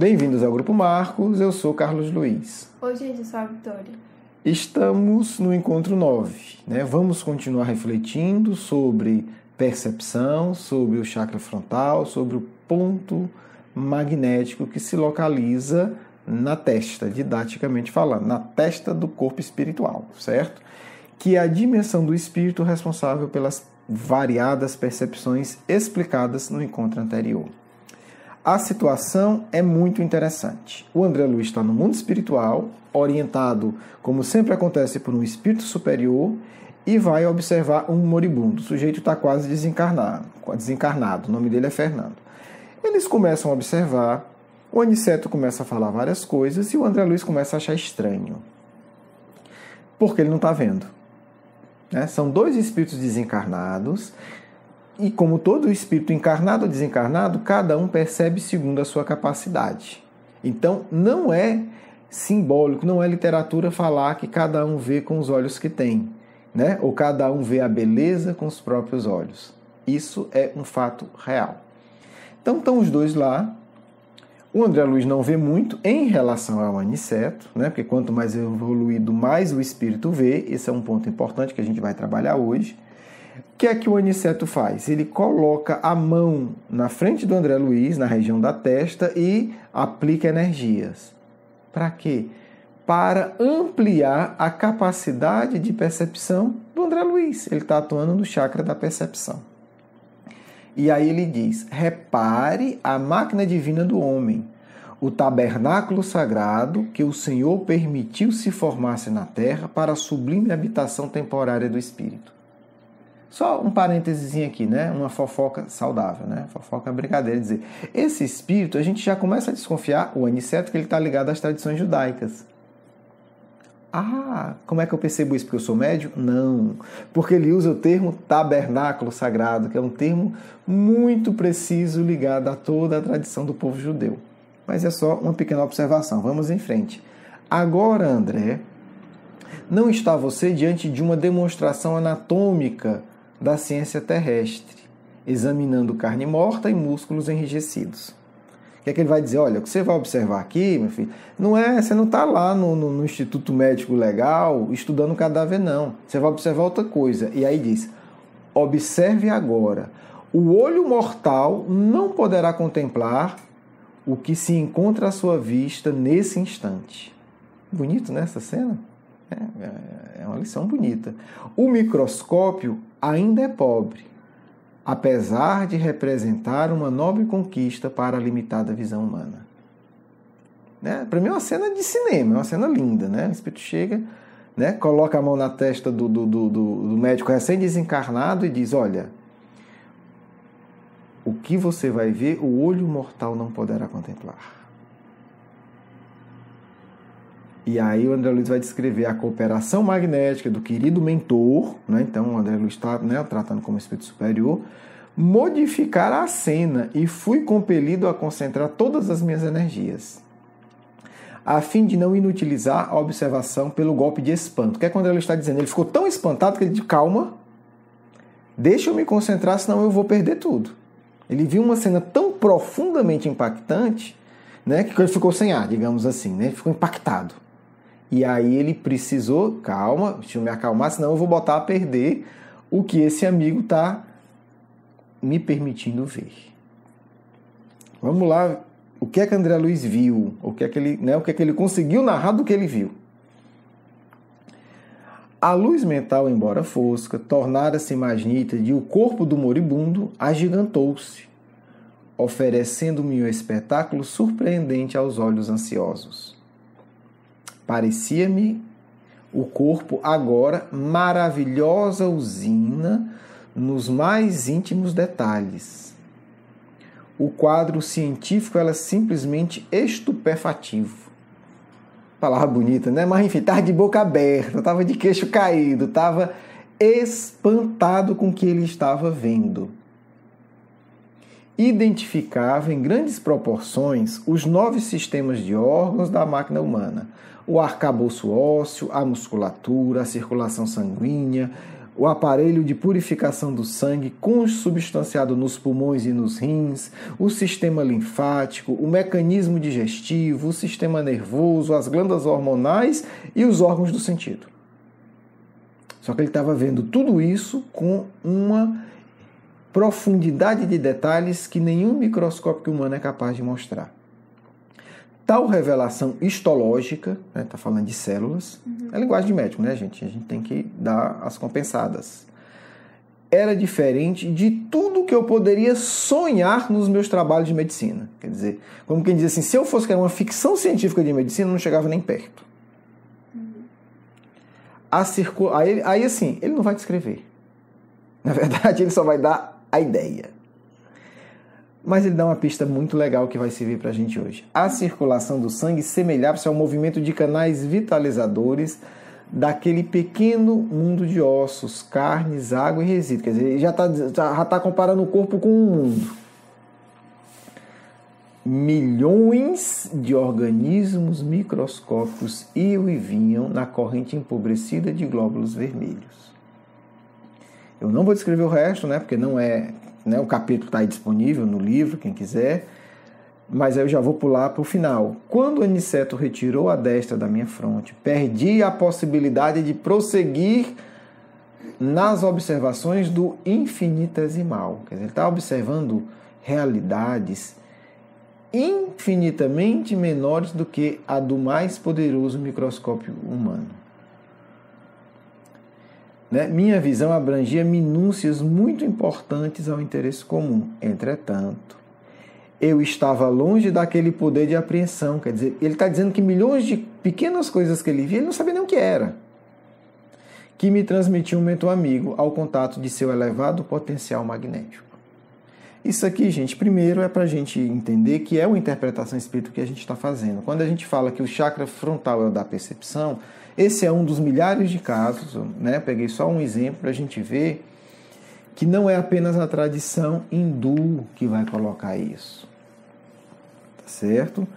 Bem-vindos ao Grupo Marcos, eu sou Carlos Luiz. Oi, gente, eu sou a Vitória. Estamos no encontro 9, né? Vamos continuar refletindo sobre percepção, sobre o chakra frontal, sobre o ponto magnético que se localiza na testa, didaticamente falando, na testa do corpo espiritual, certo? Que é a dimensão do espírito responsável pelas variadas percepções explicadas no encontro anterior. A situação é muito interessante. O André Luiz está no mundo espiritual, orientado, como sempre acontece, por um espírito superior, e vai observar um moribundo. O sujeito está quase desencarnado. O nome dele é Fernando. Eles começam a observar, o Aniceto começa a falar várias coisas e o André Luiz começa a achar estranho. Porque ele não está vendo. Né? São dois espíritos desencarnados. E como todo espírito encarnado ou desencarnado, cada um percebe segundo a sua capacidade. Então, não é simbólico, não é literatura falar que cada um vê com os olhos que tem, né? Ou cada um vê a beleza com os próprios olhos. Isso é um fato real. Então, estão os dois lá. O André Luiz não vê muito em relação ao Aniceto, né? Porque quanto mais evoluído, mais o espírito vê. Esse é um ponto importante que a gente vai trabalhar hoje. O que é que o Aniceto faz? Ele coloca a mão na frente do André Luiz, na região da testa, e aplica energias. Para quê? Para ampliar a capacidade de percepção do André Luiz. Ele está atuando no chakra da percepção. E aí ele diz: repare a máquina divina do homem, o tabernáculo sagrado que o Senhor permitiu se formasse na terra para a sublime habitação temporária do espírito. Só um parênteses aqui, né? Uma fofoca saudável, né? Fofoca brincadeira, dizer. Esse espírito, a gente já começa a desconfiar, o Aniceto, que ele está ligado às tradições judaicas. Ah, como é que eu percebo isso? Porque eu sou médium? Não. Porque ele usa o termo tabernáculo sagrado, que é um termo muito preciso ligado a toda a tradição do povo judeu. Mas é só uma pequena observação. Vamos em frente. Agora, André, não está você diante de uma demonstração anatômica da ciência terrestre, examinando carne morta e músculos enrijecidos. O que é que ele vai dizer? Olha, o que você vai observar aqui, meu filho, você não está lá no Instituto Médico Legal estudando cadáver, não. Você vai observar outra coisa. E aí diz: observe agora. O olho mortal não poderá contemplar o que se encontra à sua vista nesse instante. Bonito, né, essa cena? É uma lição bonita. O microscópio ainda é pobre, apesar de representar uma nobre conquista para a limitada visão humana. Né? Para mim é uma cena de cinema, é uma cena linda. Né? O espírito chega, né? Coloca a mão na testa do médico recém-desencarnado e diz: olha, o que você vai ver, o olho mortal não poderá contemplar. E aí o André Luiz vai descrever a cooperação magnética do querido mentor, né? Então o André Luiz está, né, tratando como espírito superior, modificar a cena e fui compelido a concentrar todas as minhas energias, a fim de não inutilizar a observação pelo golpe de espanto. O que é que o André Luiz está dizendo? Ele ficou tão espantado que ele disse: calma, deixa eu me concentrar, senão eu vou perder tudo. Ele viu uma cena tão profundamente impactante, né, que ele ficou sem ar, digamos assim, né? Ele ficou impactado. E aí ele precisou: calma, deixa eu me acalmar, senão eu vou botar a perder o que esse amigo está me permitindo ver. Vamos lá, o que é que André Luiz viu? O que é que ele conseguiu narrar do que ele viu? A luz mental, embora fosca, tornara-se mais nítida e o corpo do moribundo agigantou-se, oferecendo-me um espetáculo surpreendente aos olhos ansiosos. Parecia-me o corpo agora maravilhosa usina nos mais íntimos detalhes. O quadro científico era simplesmente estupefativo. Palavra bonita, né? Mas enfim, estava de boca aberta, estava de queixo caído, estava espantado com o que ele estava vendo. Identificava em grandes proporções os 9 sistemas de órgãos da máquina humana: o arcabouço ósseo, a musculatura, a circulação sanguínea, o aparelho de purificação do sangue consubstanciado nos pulmões e nos rins, o sistema linfático, o mecanismo digestivo, o sistema nervoso, as glândulas hormonais e os órgãos do sentido. Só que ele estava vendo tudo isso com uma profundidade de detalhes que nenhum microscópio humano é capaz de mostrar. Tal revelação histológica, está falando de células, é linguagem de médico, né, gente? A gente tem que dar as compensadas. Era diferente de tudo que eu poderia sonhar nos meus trabalhos de medicina. Quer dizer, como quem diz assim, se eu fosse criar uma ficção científica de medicina, não chegava nem perto. Aí assim, ele não vai descrever. Na verdade, ele só vai dar a ideia. Mas ele dá uma pista muito legal que vai servir para a gente hoje. A circulação do sangue semelhava-se ao movimento de canais vitalizadores daquele pequeno mundo de ossos, carnes, água e resíduos. Quer dizer, ele já está comparando o corpo com um mundo. Milhões de organismos microscópicos iam e vinham na corrente empobrecida de glóbulos vermelhos. Eu não vou descrever o resto, porque não é... o capítulo está aí disponível no livro, quem quiser, mas aí eu já vou pular para o final. Quando Aniceto retirou a destra da minha fronte, perdi a possibilidade de prosseguir nas observações do infinitesimal. Quer dizer, ele está observando realidades infinitamente menores do que a do mais poderoso microscópio humano. Minha visão abrangia minúcias muito importantes ao interesse comum. Entretanto, eu estava longe daquele poder de apreensão. Quer dizer, ele está dizendo que milhões de pequenas coisas que ele via, ele não sabia nem o que era, que me transmitiam um mentor amigo ao contato de seu elevado potencial magnético. Isso aqui, gente, primeiro é para a gente entender que é uma interpretação espírita que a gente está fazendo. Quando a gente fala que o chakra frontal é o da percepção, esse é um dos milhares de casos, Peguei só um exemplo para a gente ver que não é apenas a tradição hindu que vai colocar isso. Tá certo?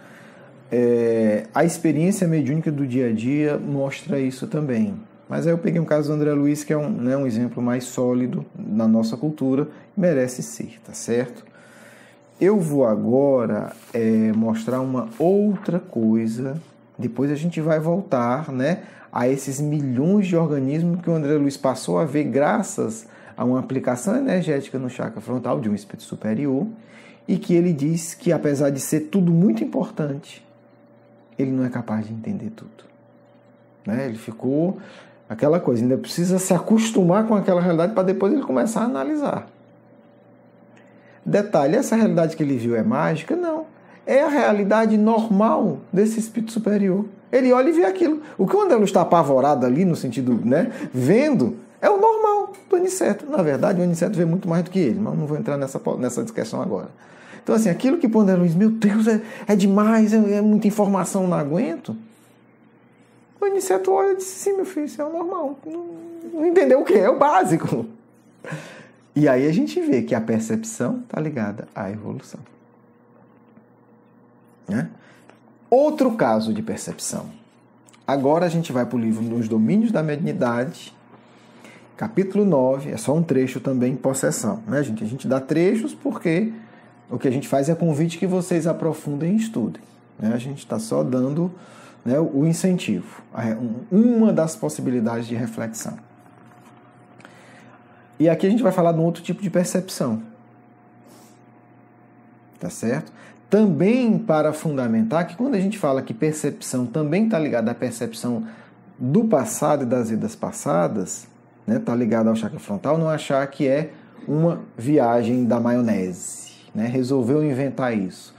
A experiência mediúnica do dia a dia mostra isso também. Mas aí eu peguei um caso do André Luiz, que é um exemplo mais sólido na nossa cultura, merece ser, tá certo? Eu vou agora mostrar uma outra coisa, depois a gente vai voltar, a esses milhões de organismos que o André Luiz passou a ver graças a uma aplicação energética no chakra frontal de um espírito superior, e que ele diz que, apesar de ser tudo muito importante, ele não é capaz de entender tudo. Ele ficou... aquela coisa, ainda precisa se acostumar com aquela realidade para depois ele começar a analisar. Detalhe, essa realidade que ele viu é mágica? Não. É a realidade normal desse espírito superior. Ele olha e vê aquilo. O que o André Luiz está apavorado ali, no sentido, vendo, é o normal do Aniceto. Na verdade, o Aniceto vê muito mais do que ele, mas não vou entrar nessa discussão agora. Então, assim, aquilo que o André Luiz, meu Deus, é demais, é muita informação, não aguento. O Aniceto olha e disse, sim, meu filho, isso é o normal. Não entendeu o que? É o básico. E aí a gente vê que a percepção está ligada à evolução. Outro caso de percepção. Agora a gente vai para o livro Nos Domínios da Mediunidade, capítulo 9, é só um trecho também, possessão. Gente? A gente dá trechos porque o que a gente faz é convite que vocês aprofundem e estudem. A gente está só dando... o incentivo, uma das possibilidades de reflexão. E aqui a gente vai falar de um outro tipo de percepção. Tá certo? Também para fundamentar que quando a gente fala que percepção também está ligada à percepção do passado e das vidas passadas, está ligada ao chakra frontal, não achar que é uma viagem da maionese, resolveu inventar isso.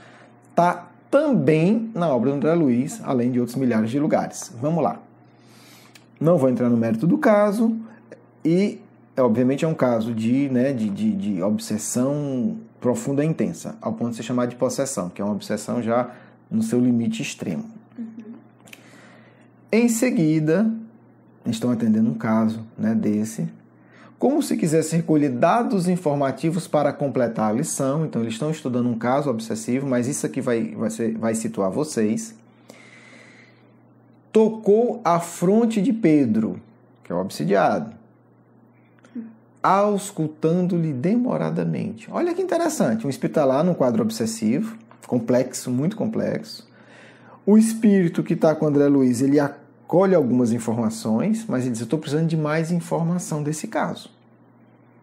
Tá também na obra do André Luiz, além de outros milhares de lugares. Vamos lá. Não vou entrar no mérito do caso, e obviamente é um caso de obsessão profunda e intensa, ao ponto de se chamar de possessão, que é uma obsessão já no seu limite extremo. Em seguida, estão atendendo um caso desse, como se quisesse recolher dados informativos para completar a lição. Então, eles estão estudando um caso obsessivo, mas isso aqui vai situar vocês. Tocou a fronte de Pedro, que é o obsidiado. auscultando-lhe demoradamente. Olha que interessante, um espírito está lá num quadro obsessivo, complexo, muito complexo. O espírito que está com o André Luiz, ele acolhe algumas informações, mas ele diz, eu estou precisando de mais informação desse caso.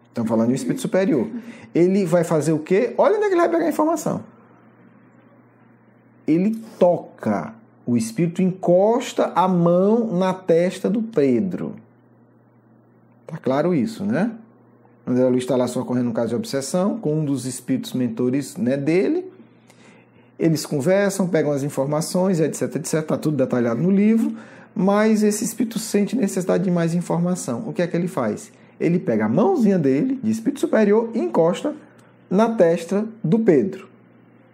Estamos falando de um espírito superior. Ele vai fazer o quê? Olha onde é que ele vai pegar a informação. Ele toca, o espírito encosta a mão na testa do Pedro. Tá claro isso, né? André Luiz está lá socorrendo um caso de obsessão com um dos espíritos mentores, né, dele. Eles conversam, pegam as informações, etc, etc. Está tudo detalhado no livro, mas esse espírito sente necessidade de mais informação. O que é que ele faz? Ele pega a mãozinha dele, de espírito superior, e encosta na testa do Pedro.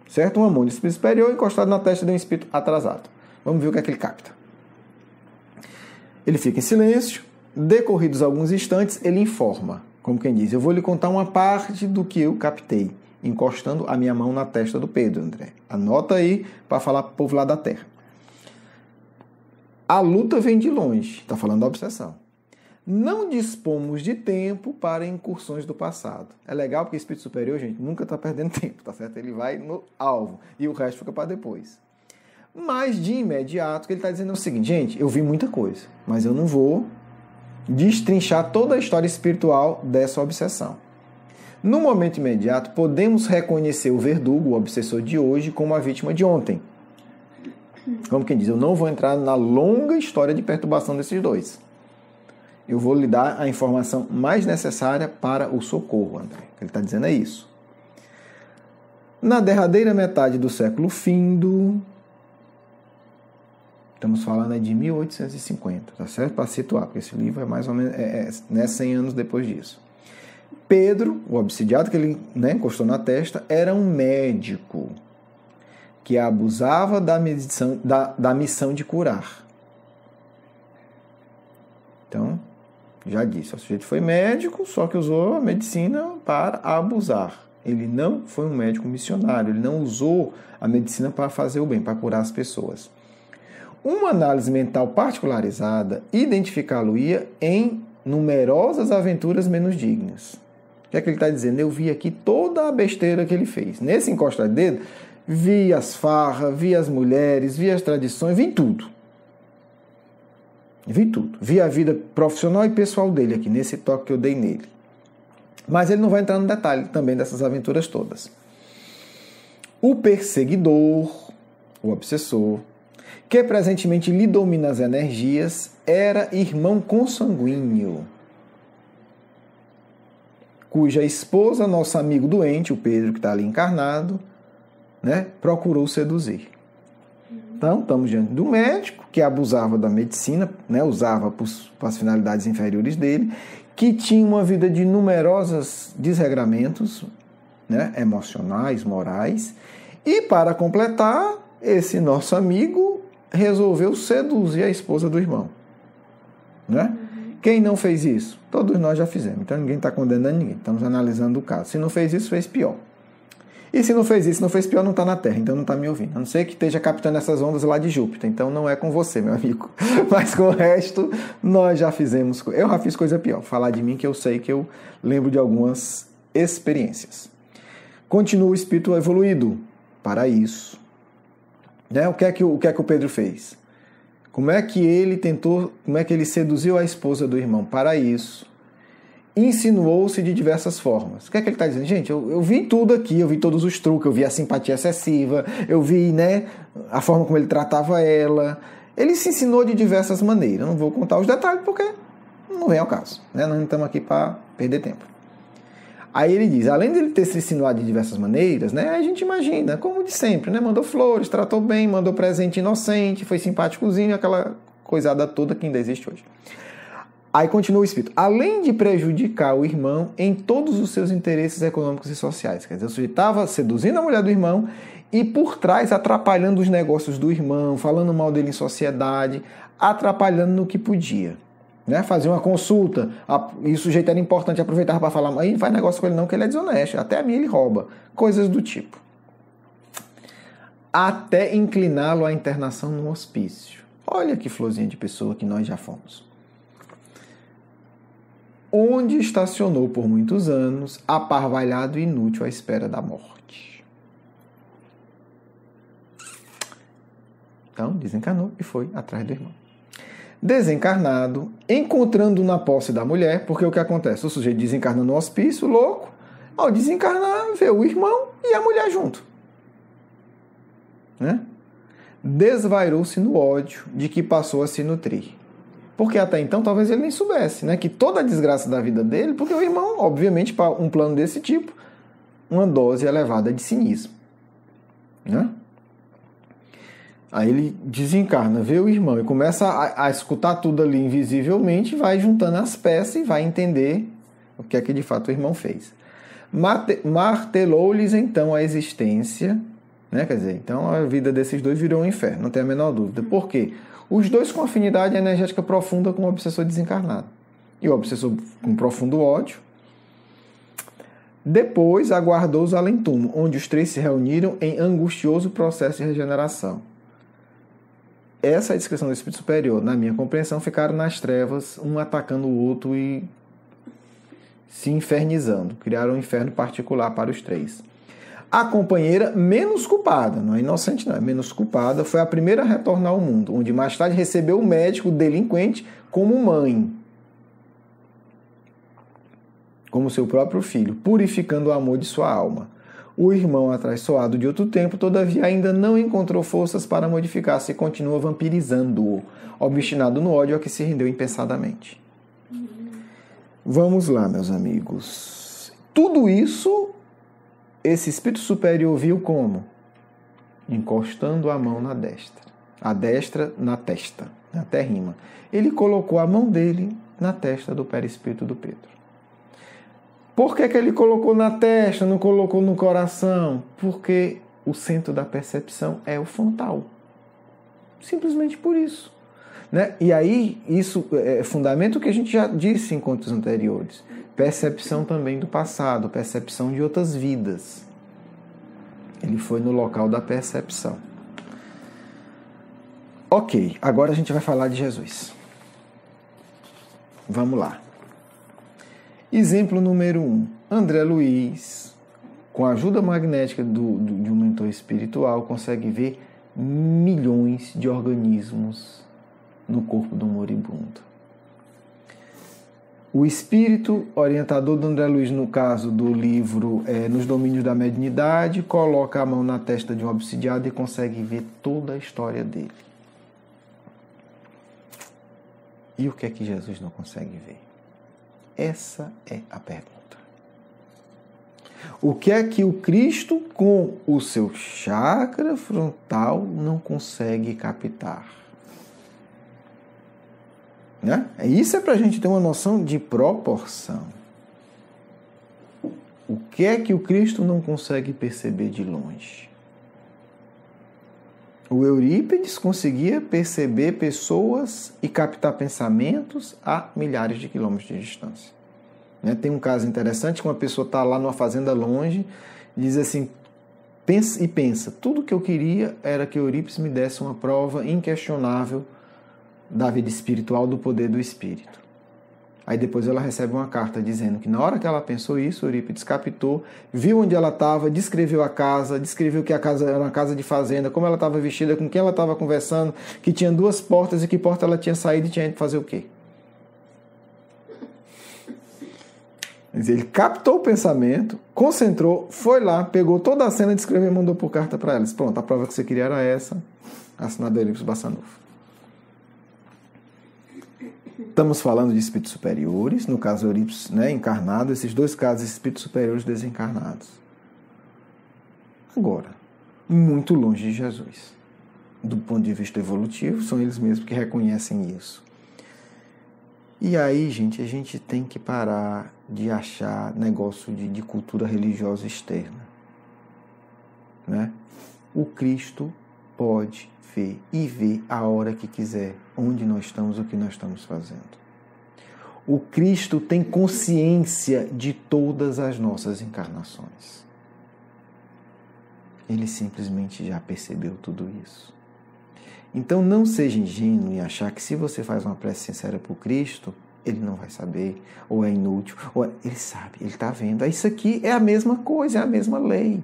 Certo? Uma mão de espírito superior encostada na testa de um espírito atrasado. Vamos ver o que é que ele capta. Ele fica em silêncio. Decorridos alguns instantes, ele informa. Como quem diz, eu vou lhe contar uma parte do que eu captei, encostando a minha mão na testa do Pedro, André. Anota aí para falar para o povo lá da Terra. A luta vem de longe, está falando da obsessão. Não dispomos de tempo para incursões do passado. É legal porque o espírito superior, gente, nunca está perdendo tempo, tá certo? Ele vai no alvo e o resto fica para depois. Mas de imediato, o que ele está dizendo é o seguinte, gente, eu vi muita coisa, mas eu não vou destrinchar toda a história espiritual dessa obsessão. No momento imediato, podemos reconhecer o verdugo, o obsessor de hoje, como a vítima de ontem. Como quem diz, eu não vou entrar na longa história de perturbação desses dois. Eu vou lhe dar a informação mais necessária para o socorro, André. O que ele está dizendo é isso. Na derradeira metade do século findo, estamos falando de 1850, tá certo? Para situar, porque esse livro é mais ou menos 100 anos depois disso. Pedro, o obsidiado que ele, né, encostou na testa, era um médico que abusava da missão de curar. Então, já disse, o sujeito foi médico, só que usou a medicina para abusar. Ele não foi um médico missionário, ele não usou a medicina para fazer o bem, para curar as pessoas. Uma análise mental particularizada identificá-lo-ia em numerosas aventuras menos dignas. O que é que ele está dizendo? Eu vi aqui toda a besteira que ele fez. Nesse encostar de dedo, vi as farras, vi as mulheres, vi as tradições, vi tudo. Vi tudo. Vi a vida profissional e pessoal dele aqui, nesse toque que eu dei nele. Mas ele não vai entrar no detalhe também dessas aventuras todas. O perseguidor, o obsessor, que presentemente lhe domina as energias, era irmão consanguíneo, cuja esposa, nosso amigo doente, o Pedro, que está ali encarnado, né, procurou seduzir. Então, estamos diante do médico que abusava da medicina, né, usava para as finalidades inferiores dele, que tinha uma vida de numerosos desregramentos, né, emocionais, morais, e para completar, esse nosso amigo resolveu seduzir a esposa do irmão. Né? Quem não fez isso? Todos nós já fizemos. Então ninguém está condenando ninguém. Estamos analisando o caso. Se não fez isso, fez pior. E se não fez isso, não fez pior, não está na Terra. Então não está me ouvindo. A não ser que esteja captando essas ondas lá de Júpiter. Então não é com você, meu amigo. Mas com o resto, nós já fizemos. Eu já fiz coisa pior. Falar de mim que eu sei que eu lembro de algumas experiências. Continua o espírito evoluído para isso. Né? O que é que o Pedro fez? Como é que ele seduziu a esposa do irmão? Para isso, insinuou-se de diversas formas. O que é que ele está dizendo? Gente, eu vi tudo aqui, eu vi todos os truques, eu vi a simpatia excessiva, eu vi, né, a forma como ele tratava ela. Ele se ensinou de diversas maneiras. Eu não vou contar os detalhes porque não vem ao caso. Né? Nós não estamos aqui para perder tempo. Aí ele diz, além de ele ter se insinuado de diversas maneiras, né, a gente imagina, como de sempre, né, mandou flores, tratou bem, mandou presente inocente, foi simpáticozinho, aquela coisada toda que ainda existe hoje. Aí continua o espírito, além de prejudicar o irmão em todos os seus interesses econômicos e sociais. Quer dizer, o sujeito estava seduzindo a mulher do irmão e por trás atrapalhando os negócios do irmão, falando mal dele em sociedade, atrapalhando no que podia. Né, fazer uma consulta, e o sujeito era importante, aproveitava para falar, aí não faz negócio com ele não, que ele é desonesto, até a mim ele rouba, coisas do tipo. Até incliná-lo à internação no hospício. Olha que florzinha de pessoa que nós já fomos. onde estacionou por muitos anos, aparvalhado e inútil à espera da morte. Então, desencarnou e foi atrás do irmão. Desencarnado, encontrando na posse da mulher, porque o que acontece? O sujeito desencarna no hospício, louco, ao desencarnar, vê o irmão e a mulher junto. Né? Desvairou-se no ódio de que passou a se nutrir. Porque até então talvez ele nem soubesse, né, que toda a desgraça da vida dele, porque o irmão, obviamente, para um plano desse tipo, uma dose elevada de cinismo. Né? Aí ele desencarna, vê o irmão e começa a escutar tudo ali invisivelmente, vai juntando as peças e vai entender o que é que de fato o irmão fez. Martelou-lhes então a existência, né? Quer dizer, então a vida desses dois virou um inferno, não tem a menor dúvida. Por quê? Os dois com afinidade energética profunda com o obsessor desencarnado. E o obsessor com profundo ódio. Depois aguardou os além-túmulo, onde os três se reuniram em angustioso processo de regeneração. Essa é a descrição do espírito superior. Na minha compreensão, ficaram nas trevas, um atacando o outro e se infernizando. Criaram um inferno particular para os três. A companheira menos culpada, não é inocente não, é menos culpada, foi a primeira a retornar ao mundo, onde mais tarde recebeu o médico delinquente como mãe, como seu próprio filho, purificando o amor de sua alma. O irmão, atraiçoado de outro tempo, todavia ainda não encontrou forças para modificar-se e continua vampirizando-o, obstinado no ódio a que se rendeu impensadamente. Vamos lá, meus amigos. Tudo isso, esse espírito superior viu como? Encostando a mão na destra. A destra na testa, até rima. Ele colocou a mão dele na testa do perispírito do Pedro. Por que ele colocou na testa, não colocou no coração? Porque o centro da percepção é o frontal. Simplesmente por isso. Né? E aí, isso é fundamento que a gente já disse em encontros anteriores. Percepção também do passado, percepção de outras vidas. Ele foi no local da percepção. Ok, agora a gente vai falar de Jesus. Vamos lá. Exemplo número 1. André Luiz, com a ajuda magnética de um mentor espiritual, consegue ver milhões de organismos no corpo do moribundo. O espírito orientador do André Luiz, no caso do livro Nos Domínios da Mediunidade, coloca a mão na testa de um obsidiado e consegue ver toda a história dele. E o que é que Jesus não consegue ver? Essa é a pergunta. O que é que o Cristo, com o seu chakra frontal, não consegue captar? Né? Isso é para a gente ter uma noção de proporção. O que é que o Cristo não consegue perceber de longe? O Eurípides conseguia perceber pessoas e captar pensamentos a milhares de quilômetros de distância. Tem um caso interessante que uma pessoa está lá numa fazenda longe e diz assim, pensa, tudo que eu queria era que Eurípides me desse uma prova inquestionável da vida espiritual, do poder do espírito. Aí depois ela recebe uma carta dizendo que na hora que ela pensou isso, Eurípides captou, viu onde ela estava, descreveu a casa, descreveu que a casa era uma casa de fazenda, como ela estava vestida, com quem ela estava conversando, que tinha 2 portas e que porta ela tinha saído e tinha ido fazer o quê? Ele captou o pensamento, concentrou, foi lá, pegou toda a cena, descreveu e mandou por carta para ela. Disse, pronto, a prova que você queria era essa, assinado Eurípides Bassanufo. Estamos falando de espíritos superiores, no caso Eurípides, encarnado, esses 2 casos, espíritos superiores desencarnados. Agora, muito longe de Jesus. Do ponto de vista evolutivo, são eles mesmos que reconhecem isso. E aí, gente, a gente tem que parar de achar negócio de cultura religiosa externa. Né? O Cristo pode ver e ver a hora que quiser, onde nós estamos, o que nós estamos fazendo. O Cristo tem consciência de todas as nossas encarnações. Ele simplesmente já percebeu tudo isso. Então não seja ingênuo em achar que se você faz uma prece sincera para o Cristo, ele não vai saber, ou é inútil, ele sabe, ele está vendo. Isso aqui é a mesma coisa, é a mesma lei.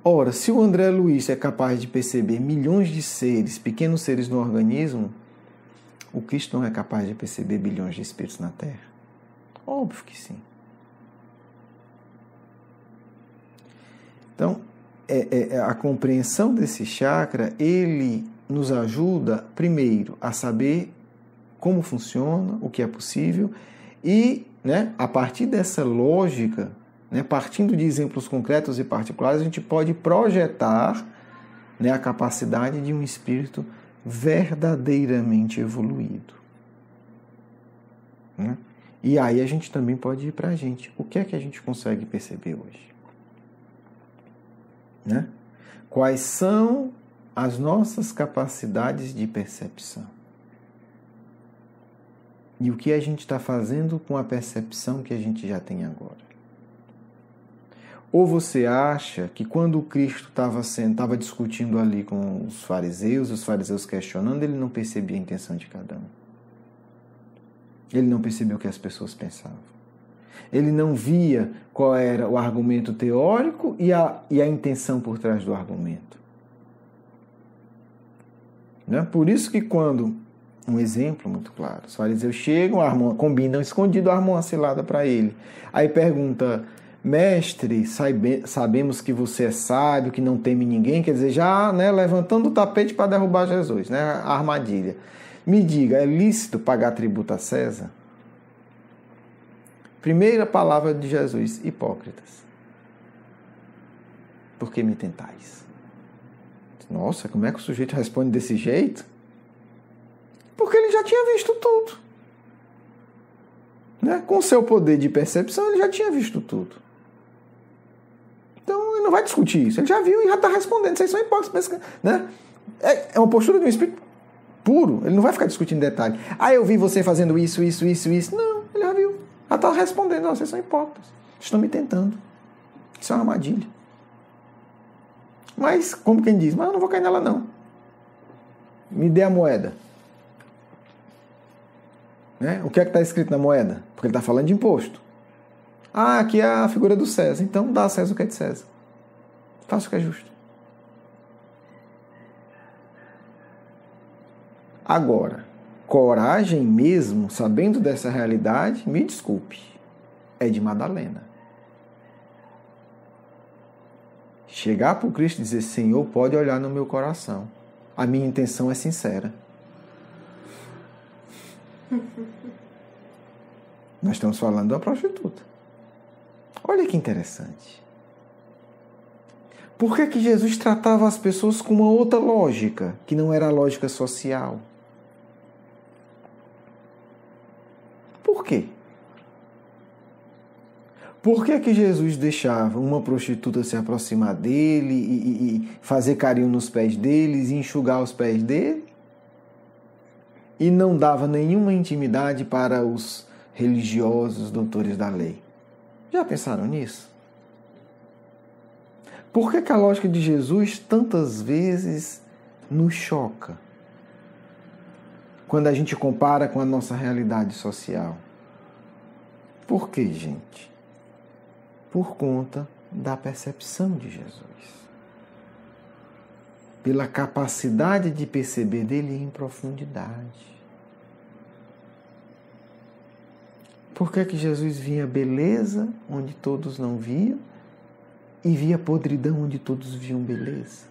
Ora, se o André Luiz é capaz de perceber milhões de seres, pequenos seres no organismo, o Cristo não é capaz de perceber bilhões de espíritos na Terra? Óbvio que sim. Então, a compreensão desse chakra, ele nos ajuda, primeiro, a saber como funciona, o que é possível, e, a partir dessa lógica, partindo de exemplos concretos e particulares, a gente pode projetar, a capacidade de um espírito verdadeiramente evoluído. E aí a gente também pode ir para a gente. O que é que a gente consegue perceber hoje? Quais são as nossas capacidades de percepção? E o que a gente está fazendo com a percepção que a gente já tem agora? Ou você acha que quando o Cristo estava discutindo ali com os fariseus questionando, ele não percebia a intenção de cada um? Ele não percebeu o que as pessoas pensavam? Ele não via qual era o argumento teórico e a intenção por trás do argumento? Por isso que quando, um exemplo muito claro, os fariseus chegam, combinam escondido, armam uma cilada para ele. Aí pergunta: mestre, sabemos que você é sábio, que não teme ninguém, quer dizer, já levantando o tapete para derrubar Jesus, a armadilha. Me diga, é lícito pagar tributo a César? Primeira palavra de Jesus: hipócritas, por que me tentais? Nossa, como é que o sujeito responde desse jeito? Porque ele já tinha visto tudo. Com o seu poder de percepção, ele já tinha visto tudo. Então, ele não vai discutir isso. Ele já viu e já está respondendo. Vocês são hipócritas. É uma postura de um espírito puro. Ele não vai ficar discutindo detalhe. Eu vi você fazendo isso. Não, ele já viu. Já está respondendo. Vocês são hipócritas. Estão me tentando. Isso é uma armadilha. Mas, como quem diz, mas eu não vou cair nela não. Me dê a moeda. O que é que está escrito na moeda? Porque ele está falando de imposto. Aqui é a figura do César. Então dá a César o que é de César. Faça o que é justo. Agora, coragem mesmo, sabendo dessa realidade, me desculpe, é de Madalena. Chegar para o Cristo e dizer: Senhor, pode olhar no meu coração. A minha intenção é sincera. Nós estamos falando da prostituta. Olha que interessante. Por que Jesus tratava as pessoas com uma outra lógica, que não era a lógica social? Por quê? Por que Jesus deixava uma prostituta se aproximar dele e fazer carinho nos pés deles e enxugar os pés dele? E não dava nenhuma intimidade para os religiosos doutores da lei? Já pensaram nisso? Por que a lógica de Jesus tantas vezes nos choca quando a gente compara com a nossa realidade social? Por quê, gente? Por conta da percepção de Jesus. Pela capacidade de perceber dele em profundidade. Por que Jesus via beleza onde todos não viam e via podridão onde todos viam beleza?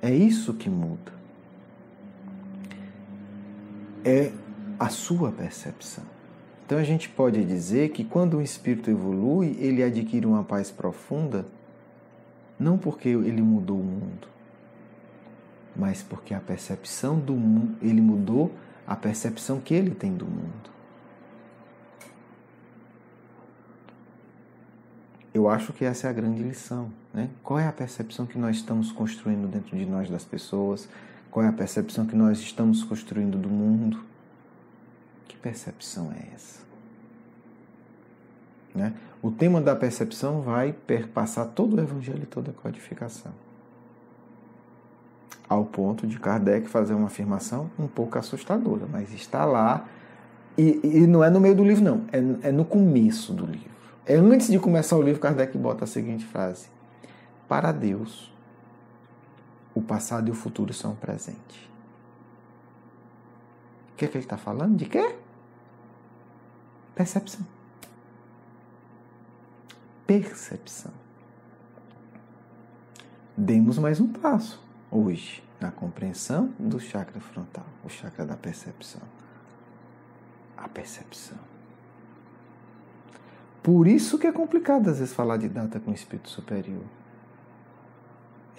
É isso que muda. É a sua percepção. Então a gente pode dizer que quando o espírito evolui, ele adquire uma paz profunda, não porque ele mudou o mundo, mas porque a percepção do mundo, ele mudou a percepção que ele tem do mundo. Eu acho que essa é a grande lição, Qual é a percepção que nós estamos construindo dentro de nós das pessoas? Qual é a percepção que nós estamos construindo do mundo? Que percepção é essa? O tema da percepção vai perpassar todo o Evangelho e toda a codificação. Ao ponto de Kardec fazer uma afirmação um pouco assustadora, mas está lá, e não é no meio do livro não, é no começo do livro. É antes de começar o livro, Kardec bota a seguinte frase: para Deus, o passado e o futuro são o presente. O que é que ele está falando? De quê? Percepção. Percepção. Demos mais um passo hoje na compreensão do chakra frontal, o chakra da percepção. A percepção. Por isso que é complicado às vezes falar de data com o espírito superior.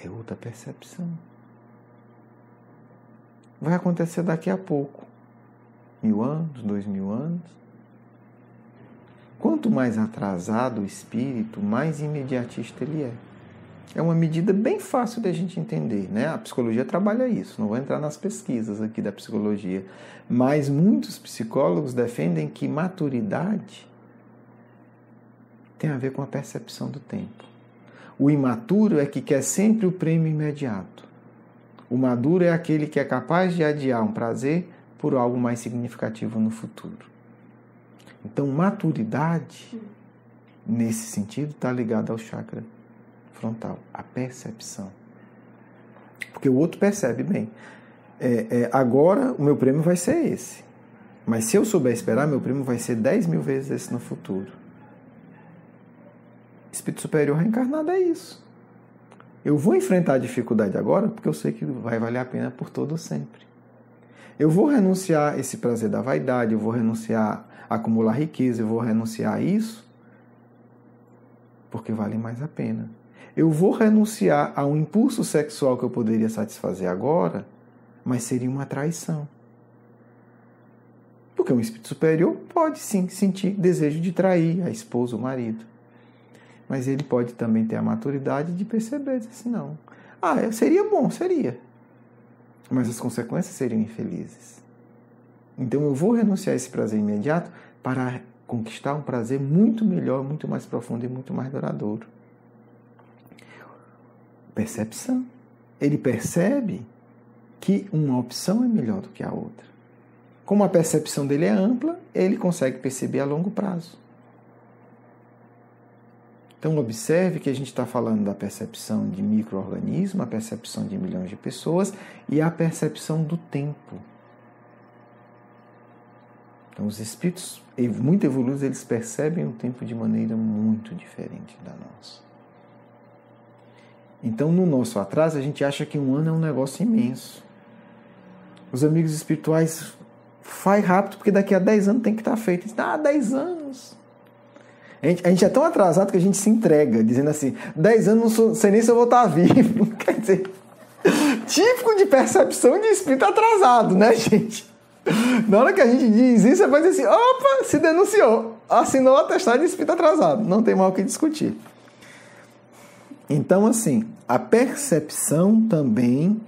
É outra percepção. Vai acontecer daqui a pouco. 1000 anos, 2000 anos. Quanto mais atrasado o espírito, mais imediatista ele é. É uma medida bem fácil de a gente entender, né? A psicologia trabalha isso, não vou entrar nas pesquisas aqui da psicologia, mas muitos psicólogos defendem que maturidade tem a ver com a percepção do tempo. O imaturo é que quer sempre o prêmio imediato. O maduro é aquele que é capaz de adiar um prazer por algo mais significativo no futuro. Então, maturidade, nesse sentido, está ligada ao chakra frontal, a percepção. Porque o outro percebe bem. Agora, o meu prêmio vai ser esse. Mas se eu souber esperar, meu prêmio vai ser 10.000 vezes esse no futuro. Espírito superior reencarnado é isso. Eu vou enfrentar a dificuldade agora porque eu sei que vai valer a pena por todo sempre. Eu vou renunciar a esse prazer da vaidade, eu vou renunciar a acumular riqueza, eu vou renunciar a isso porque vale mais a pena. Eu vou renunciar a um impulso sexual que eu poderia satisfazer agora, mas seria uma traição. Porque um espírito superior pode sim sentir desejo de trair a esposa ou o marido. Mas ele pode também ter a maturidade de perceber, dizer assim, não. Seria bom, seria. Mas as consequências seriam infelizes. Então eu vou renunciar a esse prazer imediato para conquistar um prazer muito melhor, muito mais profundo e muito mais duradouro. Percepção. Ele percebe que uma opção é melhor do que a outra. Como a percepção dele é ampla, ele consegue perceber a longo prazo. Então, observe que a gente está falando da percepção de micro-organismo, a percepção de milhões de pessoas e a percepção do tempo. Então, os espíritos muito evoluídos, eles percebem o tempo de maneira muito diferente da nossa. Então, no nosso atraso, a gente acha que um ano é um negócio imenso. Os amigos espirituais faz rápido, porque daqui a 10 anos tem que estar feito. 10 anos. A gente é tão atrasado que a gente se entrega, dizendo assim, 10 anos não sei nem se eu vou estar vivo. Quer dizer, típico de percepção de espírito atrasado, né, gente? Na hora que a gente diz isso, você vai dizer assim, opa, se denunciou, assinou o atestado de espírito atrasado. Não tem mal o que discutir. Então, assim, a percepção também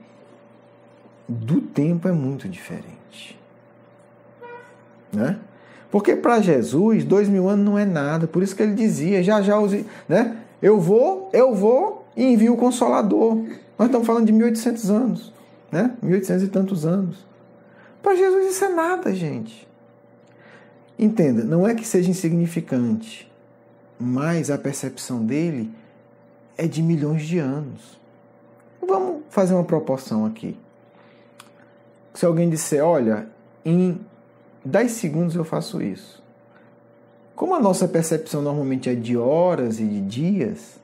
do tempo é muito diferente. Né? Porque para Jesus, 2000 anos não é nada. Por isso que ele dizia, já, né? Eu vou e envio o Consolador. Nós estamos falando de 1800 anos, né? 1800 e tantos anos. Para Jesus isso é nada, gente. Entenda, não é que seja insignificante, mas a percepção dele é de milhões de anos. Vamos fazer uma proporção aqui. Se alguém disser, olha, em 10 segundos eu faço isso. Como a nossa percepção normalmente é de horas e de dias,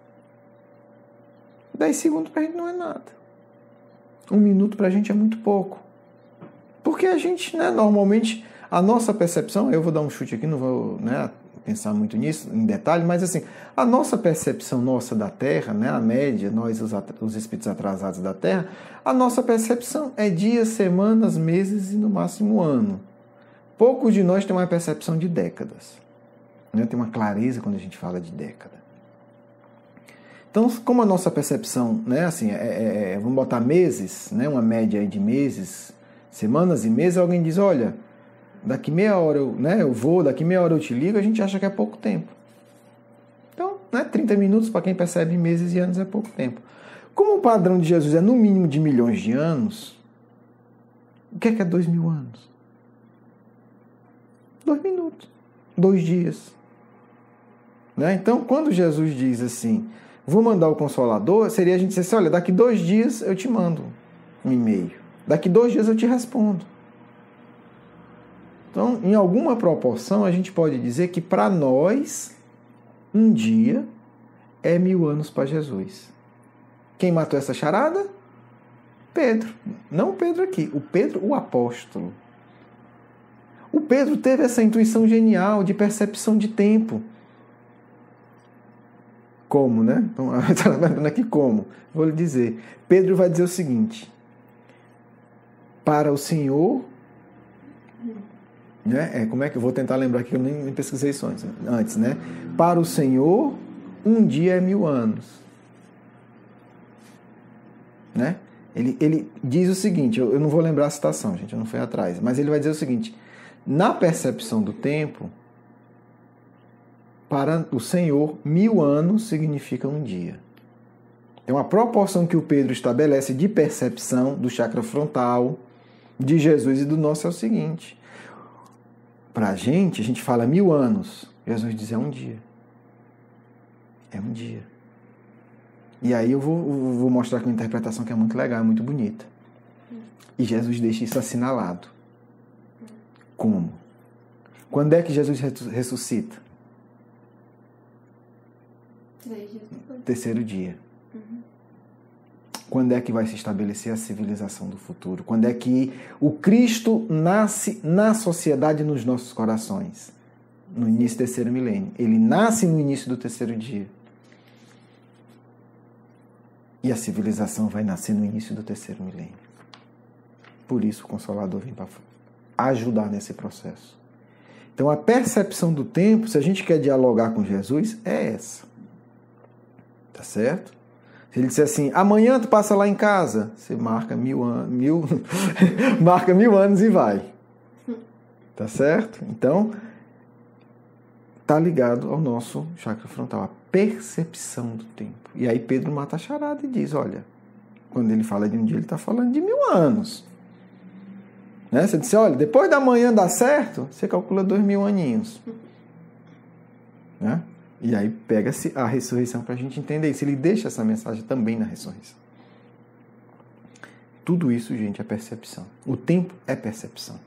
10 segundos para a gente não é nada. 1 minuto para a gente é muito pouco. Porque a gente, né, normalmente, a nossa percepção, eu vou dar um chute aqui, não vou, né, pensar muito nisso, em detalhe, mas assim, a nossa percepção nossa da Terra, né, a média, nós os espíritos atrasados da Terra, a nossa percepção é dias, semanas, meses e no máximo ano. Poucos de nós têm uma percepção de décadas. Né? Tem uma clareza quando a gente fala de década. Então, como a nossa percepção, né, assim, vamos botar meses, né, uma média aí de meses, semanas e meses, alguém diz, olha, daqui meia hora eu vou, daqui meia hora eu te ligo, a gente acha que é pouco tempo. Então, né, 30 minutos para quem percebe meses e anos é pouco tempo. Como o padrão de Jesus é no mínimo de milhões de anos, o que é 2000 anos? 2 minutos, 2 dias. Né? Então, quando Jesus diz assim, vou mandar o Consolador, seria a gente dizer assim, olha, daqui 2 dias eu te mando um e-mail. Daqui 2 dias eu te respondo. Então, em alguma proporção, a gente pode dizer que para nós, um dia é 1000 anos para Jesus. Quem matou essa charada? Pedro. Não o Pedro aqui, o Pedro, o apóstolo. O Pedro teve essa intuição genial de percepção de tempo. Como, né? Então, está lembrando aqui como. Vou lhe dizer. Pedro vai dizer o seguinte. Para o Senhor... Né? Como é que eu vou tentar lembrar aqui? Eu nem pesquisei isso antes, né? Para o Senhor, um dia é 1000 anos. Né? Ele diz o seguinte, eu não vou lembrar a citação, gente, eu não fui atrás, mas ele vai dizer o seguinte, na percepção do tempo, para o Senhor, 1000 anos significa um dia. É uma proporção que o Pedro estabelece de percepção do chakra frontal, de Jesus e do nosso é o seguinte, para a gente fala 1000 anos, Jesus diz é um dia. É um dia. E aí eu vou mostrar aqui uma interpretação que é muito legal, é muito bonita. E Jesus deixa isso assinalado. Como? Quando é que Jesus ressuscita? 3 dias depois. 3º dia. Quando é que vai se estabelecer a civilização do futuro? Quando é que o Cristo nasce na sociedade, nos nossos corações? No início do 3º milênio. Ele nasce no início do 3º dia. E a civilização vai nascer no início do 3º milênio. Por isso o Consolador vem para ajudar nesse processo. Então a percepção do tempo, se a gente quer dialogar com Jesus, é essa. Tá certo? Se ele disser assim, amanhã tu passa lá em casa, você marca 1000 anos, marca 1000 anos e vai. Tá certo? Então, tá ligado ao nosso chakra frontal, a percepção do tempo. E aí Pedro mata a charada e diz, olha, quando ele fala de um dia, ele está falando de 1000 anos. Né? Você disse, olha, depois da manhã dá certo, você calcula 2000 aninhos. Né? E aí pega-se a ressurreição para a gente entender isso. Ele deixa essa mensagem também na ressurreição. Tudo isso, gente, é percepção. O tempo é percepção.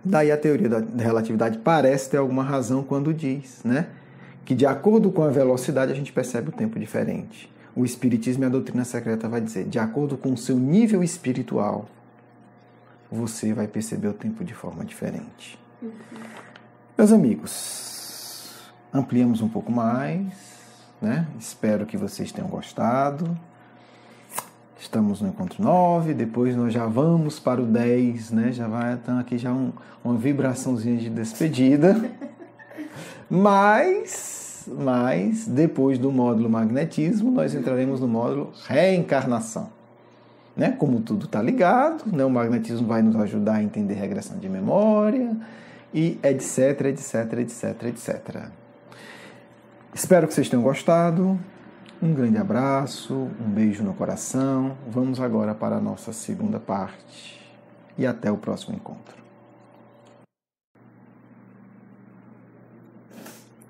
Daí a teoria da relatividade parece ter alguma razão quando diz, né, que de acordo com a velocidade a gente percebe o tempo diferente. O Espiritismo e a doutrina secreta vai dizer, de acordo com o seu nível espiritual, você vai perceber o tempo de forma diferente. Meus amigos, ampliamos um pouco mais, né? Espero que vocês tenham gostado. Estamos no encontro 9, depois nós já vamos para o 10, né? Já vai estar aqui já uma vibraçãozinha de despedida. Mas depois do módulo magnetismo, nós entraremos no módulo reencarnação. Né? Como tudo está ligado, né? O magnetismo vai nos ajudar a entender regressão de memória e etc, etc, etc, etc. Espero que vocês tenham gostado. Um grande abraço, um beijo no coração. Vamos agora para a nossa segunda parte. E até o próximo encontro.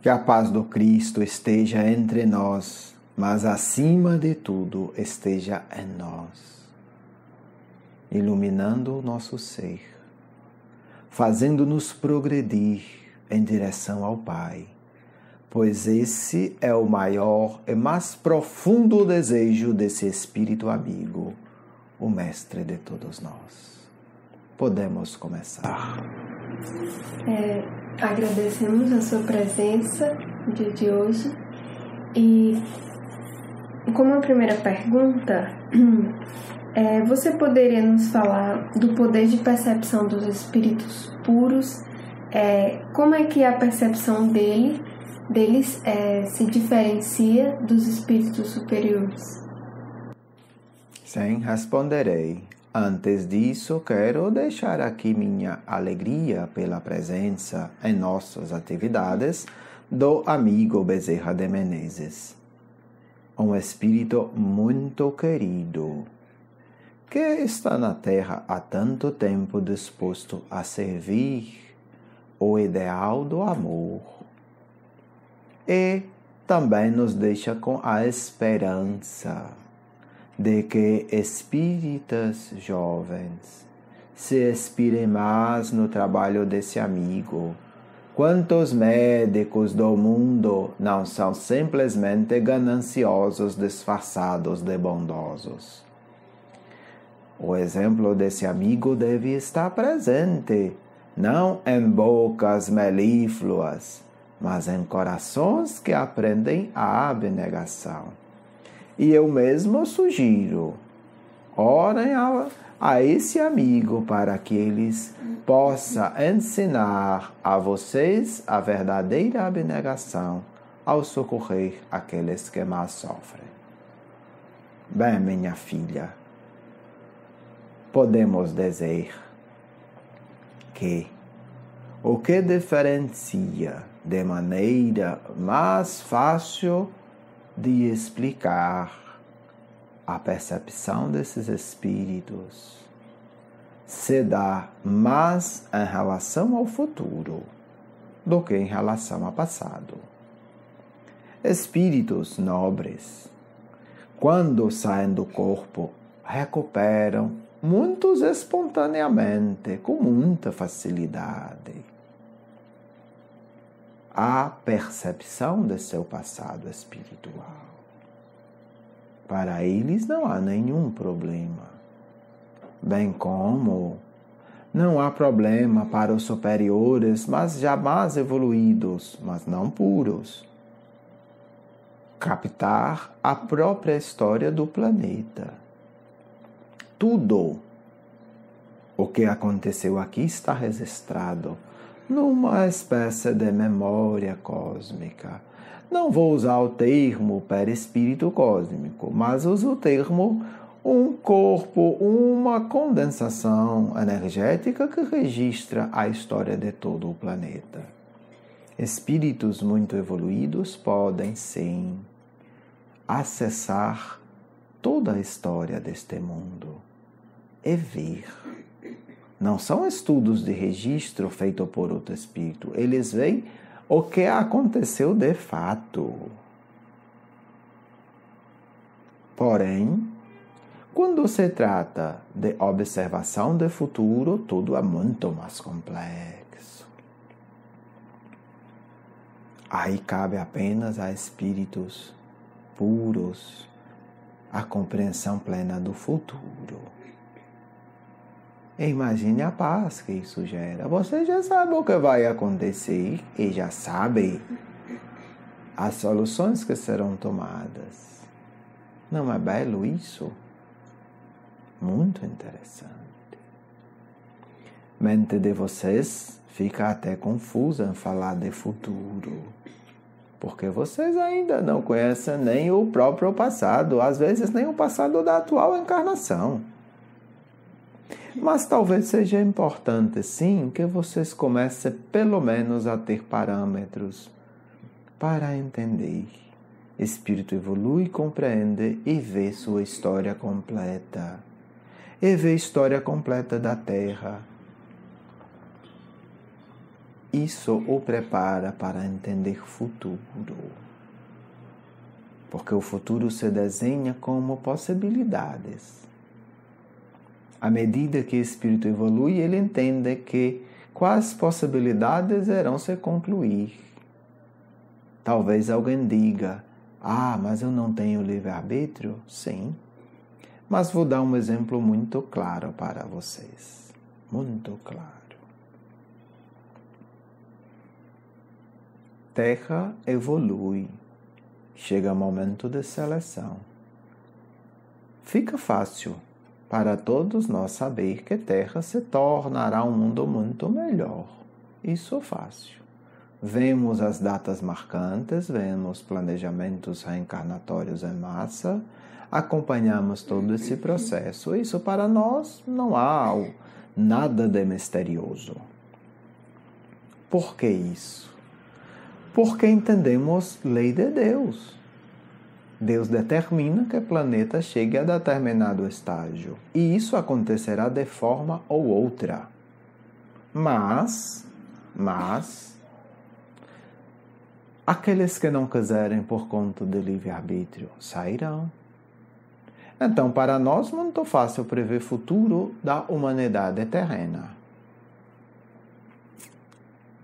Que a paz do Cristo esteja entre nós, mas acima de tudo esteja em nós, iluminando o nosso ser, fazendo-nos progredir em direção ao Pai, pois esse é o maior e mais profundo desejo desse Espírito amigo, o Mestre de todos nós. Podemos começar. Agradecemos a sua presença no dia de hoje e, como a primeira pergunta, você poderia nos falar do poder de percepção dos espíritos puros? Como é que a percepção deles se diferencia dos espíritos superiores? Sim, responderei. Antes disso, quero deixar aqui minha alegria pela presença em nossas atividades do amigo Bezerra de Menezes. um espírito muito querido, que está na Terra há tanto tempo disposto a servir o ideal do amor. E também nos deixa com a esperança de que espíritas jovens se inspirem mais no trabalho desse amigo. Quantos médicos do mundo não são simplesmente gananciosos disfarçados de bondosos? O exemplo desse amigo deve estar presente, não em bocas melífluas, mas em corações que aprendem a abnegação. E eu mesmo sugiro, orem a esse amigo para que eles possa ensinar a vocês a verdadeira abnegação ao socorrer aqueles que mais sofrem. Bem, minha filha, podemos dizer que o que diferencia de maneira mais fácil de explicar a percepção desses espíritos se dá mais em relação ao futuro do que em relação ao passado. Espíritos nobres, quando saem do corpo, recuperam muitos espontaneamente, com muita facilidade, a percepção de seu passado espiritual. Para eles não há nenhum problema, bem como não há problema para os superiores, mas jamais evoluídos, mas não puros, captar a própria história do planeta. Tudo o que aconteceu aqui está registrado numa espécie de memória cósmica. Não vou usar o termo perispírito cósmico, mas uso o termo um corpo, uma condensação energética que registra a história de todo o planeta. Espíritos muito evoluídos podem, sim, acessar toda a história deste mundo e ver. Não são estudos de registro feitos por outro espírito. Eles veem o que aconteceu de fato. Porém, quando se trata de observação de futuro, tudo é muito mais complexo. Aí cabe apenas a espíritos puros a compreensão plena do futuro. Imagine a paz que isso gera. Você já sabe o que vai acontecer e já sabe as soluções que serão tomadas. Não é belo isso? Muito interessante. Mente de vocês fica até confusa em falar de futuro, porque vocês ainda não conhecem nem o próprio passado, às vezes nem o passado da atual encarnação. Mas talvez seja importante, sim, que vocês comecem pelo menos a ter parâmetros para entender. Espírito evolui, compreende e vê sua história completa. E vê a história completa da Terra. Isso o prepara para entender futuro. Porque o futuro se desenha como possibilidades. À medida que o espírito evolui, ele entende que quais possibilidades irão se concluir. Talvez alguém diga, mas eu não tenho livre-arbítrio? Sim. Mas vou dar um exemplo muito claro para vocês. Muito claro. Terra evolui. Chega o momento de seleção. Fica fácil para todos nós saber que Terra se tornará um mundo muito melhor. Isso é fácil. Vemos as datas marcantes, vemos planejamentos reencarnatórios em massa, acompanhamos todo esse processo. Isso para nós não há nada de misterioso. Por que isso? Porque entendemos lei de Deus. Deus determina que o planeta chegue a determinado estágio. E isso acontecerá de forma ou outra. Mas, aqueles que não quiserem por conta do livre-arbítrio sairão. Então, para nós, muito fácil prever o futuro da humanidade terrena.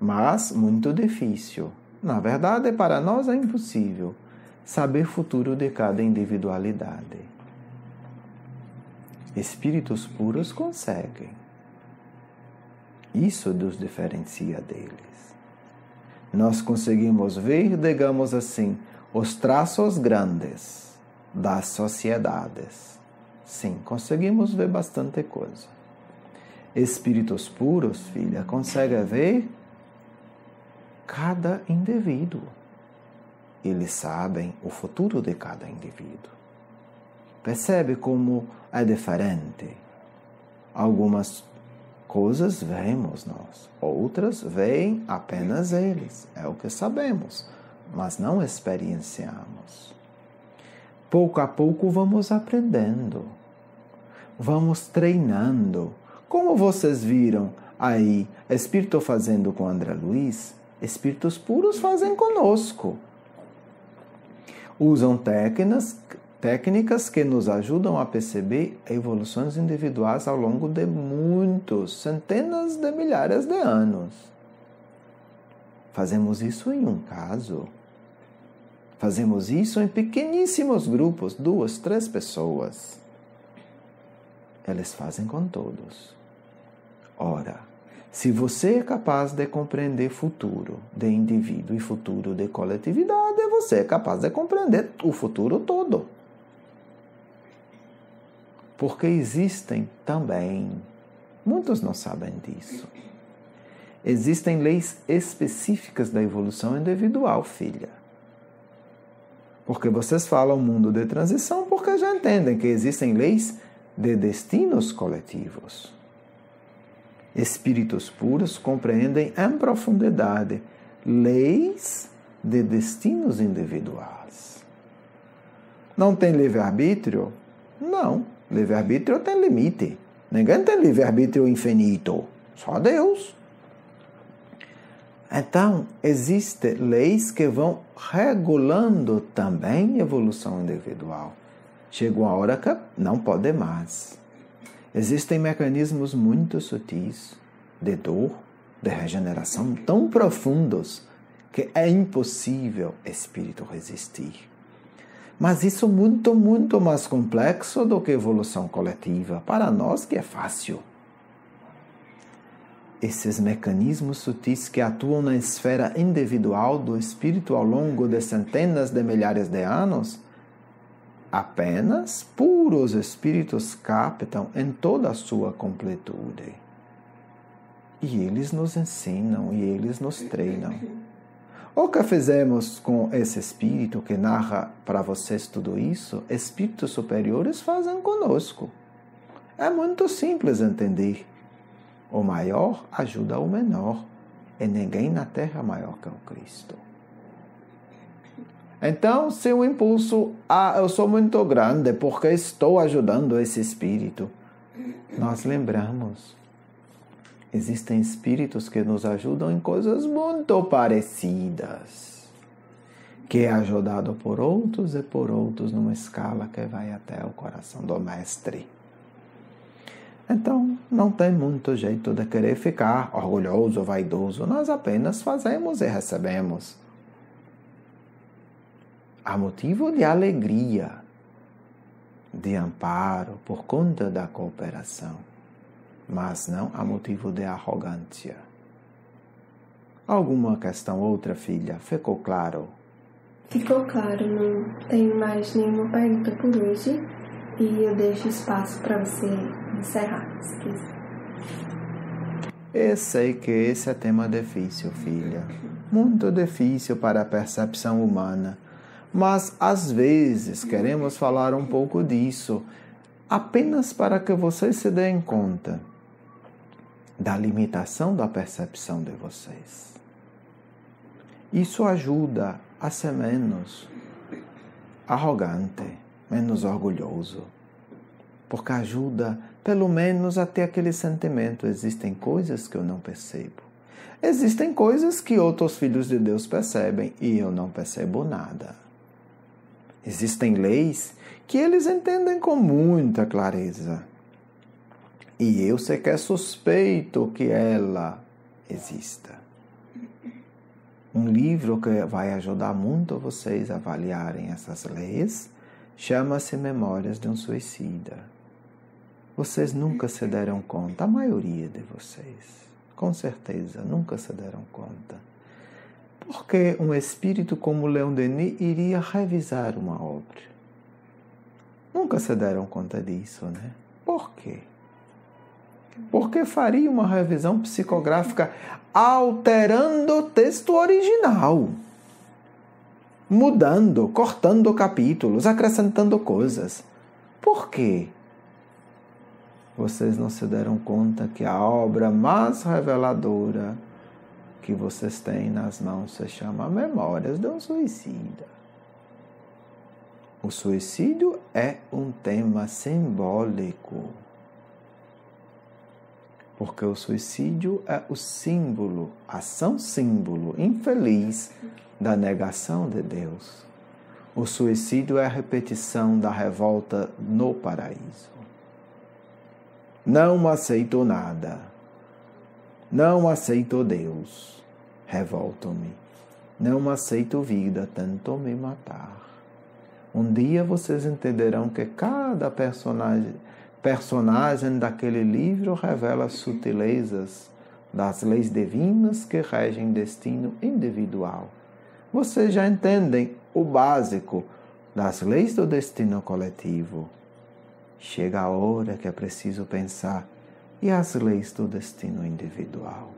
Mas muito difícil. Na verdade, para nós é impossível saber o futuro de cada individualidade. Espíritos puros conseguem. Isso nos diferencia deles. Nós conseguimos ver, digamos assim, os traços grandes das sociedades. Sim, conseguimos ver bastante coisa. Espíritos puros, filha, conseguem ver cada indivíduo. Eles sabem o futuro de cada indivíduo. Percebe como é diferente? Algumas coisas vemos nós, outras veem apenas eles. É o que sabemos, mas não experienciamos. Pouco a pouco vamos aprendendo, vamos treinando. Como vocês viram aí, Espírito fazendo com André Luiz, Espíritos puros fazem conosco. Usam técnicas que nos ajudam a perceber evoluções individuais ao longo de muitos, centenas de milhares de anos. Fazemos isso em um caso. Fazemos isso em pequeníssimos grupos, 2, 3 pessoas. Eles fazem com todos. Ora, se você é capaz de compreender futuro de indivíduo e futuro de coletividade, você é capaz de compreender o futuro todo. Porque existem também, muitos não sabem disso, existem leis específicas da evolução individual, filha. Porque vocês falam mundo de transição porque já entendem que existem leis de destinos coletivos. Espíritos puros compreendem em profundidade leis de destinos individuais. Não tem livre-arbítrio? Não. Livre-arbítrio tem limite. Ninguém tem livre-arbítrio infinito. Só Deus. Então, existem leis que vão regulando também a evolução individual. Chega uma hora que não pode mais. Existem mecanismos muito sutis de dor, de regeneração, tão profundos que é impossível o espírito resistir. Mas isso é muito, muito mais complexo do que a evolução coletiva. Para nós que é fácil. Esses mecanismos sutis que atuam na esfera individual do espírito ao longo de centenas de milhares de anos, apenas puros espíritos captam em toda a sua completude. E eles nos ensinam e eles nos treinam. O que fizemos com esse espírito que narra para vocês tudo isso, espíritos superiores fazem conosco. É muito simples entender. O maior ajuda o menor, e ninguém na Terra é maior que o Cristo. Então, se o impulso, eu sou muito grande porque estou ajudando esse espírito, nós lembramos, existem espíritos que nos ajudam em coisas muito parecidas, que é ajudado por outros e por outros numa escala que vai até o coração do mestre. Então, não tem muito jeito de querer ficar orgulhoso, vaidoso. Nós apenas fazemos e recebemos. Há motivo de alegria, de amparo por conta da cooperação, mas não há motivo de arrogância. Alguma questão, outra filha? Ficou claro? Ficou claro, não tenho mais nenhuma pergunta por hoje. E eu deixo espaço para você encerrar, se quiser. Eu sei que esse é tema difícil, filha. Muito difícil para a percepção humana. Mas, às vezes, queremos falar um pouco disso, apenas para que vocês se deem conta da limitação da percepção de vocês. Isso ajuda a ser menos arrogante, menos orgulhoso, porque ajuda pelo menos a ter aquele sentimento: existem coisas que eu não percebo, existem coisas que outros filhos de Deus percebem e eu não percebo nada. Existem leis que eles entendem com muita clareza e eu sequer suspeito que ela exista. Um livro que vai ajudar muito vocês a avaliarem essas leis chama-se Memórias de um Suicida. Vocês nunca se deram conta, a maioria de vocês, com certeza, nunca se deram conta. Porque um espírito como Leon Denis iria revisar uma obra? Nunca se deram conta disso, né? Por quê? Porque faria uma revisão psicográfica alterando o texto original, mudando, cortando capítulos, acrescentando coisas. Por quê? Vocês não se deram conta que a obra mais reveladora que vocês têm nas mãos se chama Memórias de um Suicida. O suicídio é um tema simbólico, porque o suicídio é o símbolo, ação símbolo, infeliz da negação de Deus. O suicídio é a repetição da revolta no paraíso. Não aceito nada. Não aceito Deus. Revolto-me. Não aceito vida, tento me matar. Um dia vocês entenderão que cada personagem daquele livro revela sutilezas das leis divinas que regem destino individual. Vocês já entendem o básico das leis do destino coletivo. Chega a hora que é preciso pensar: e as leis do destino individual?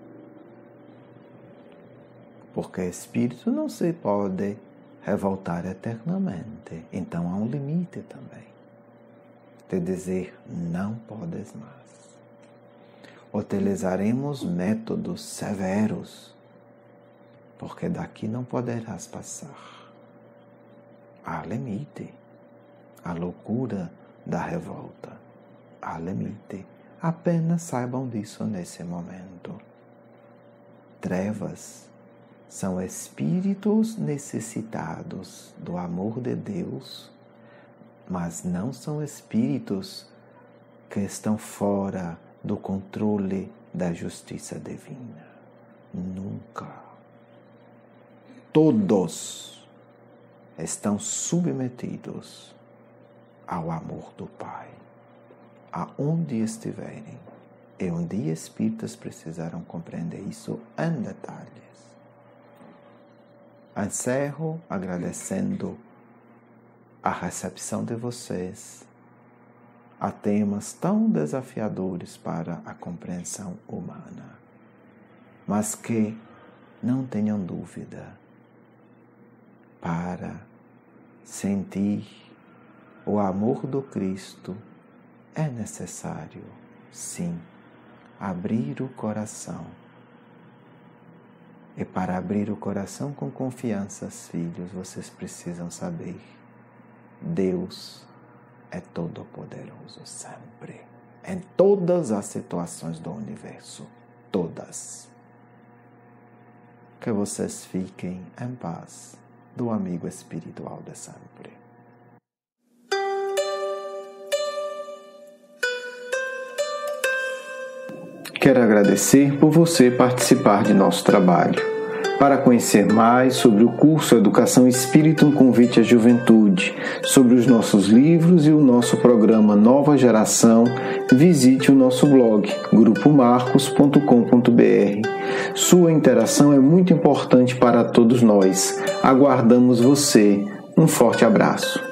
Porque espírito não se pode revoltar eternamente. Então há um limite também de dizer: não podes mais. Utilizaremos métodos severos, porque daqui não poderás passar. Há limite. A loucura da revolta. Há limite. Apenas saibam disso nesse momento. Trevas são espíritos necessitados do amor de Deus, mas não são espíritos que estão fora do controle da justiça divina. Nunca. Todos estão submetidos ao amor do Pai, aonde estiverem. E um dia espíritas precisarão compreender isso em detalhes. Encerro agradecendo a recepção de vocês a temas tão desafiadores para a compreensão humana, mas que não tenham dúvida, para sentir o amor do Cristo é necessário, sim, abrir o coração. E para abrir o coração com confiança, filhos, vocês precisam saber: Deus é todo-poderoso sempre, em todas as situações do universo, todas. Que vocês fiquem em paz do amigo espiritual de sempre. Quero agradecer por você participar de nosso trabalho. Para conhecer mais sobre o curso Educação Espírita, um convite à juventude, sobre os nossos livros e o nosso programa Nova Geração, visite o nosso blog, grupomarcos.com.br. Sua interação é muito importante para todos nós. Aguardamos você. Um forte abraço.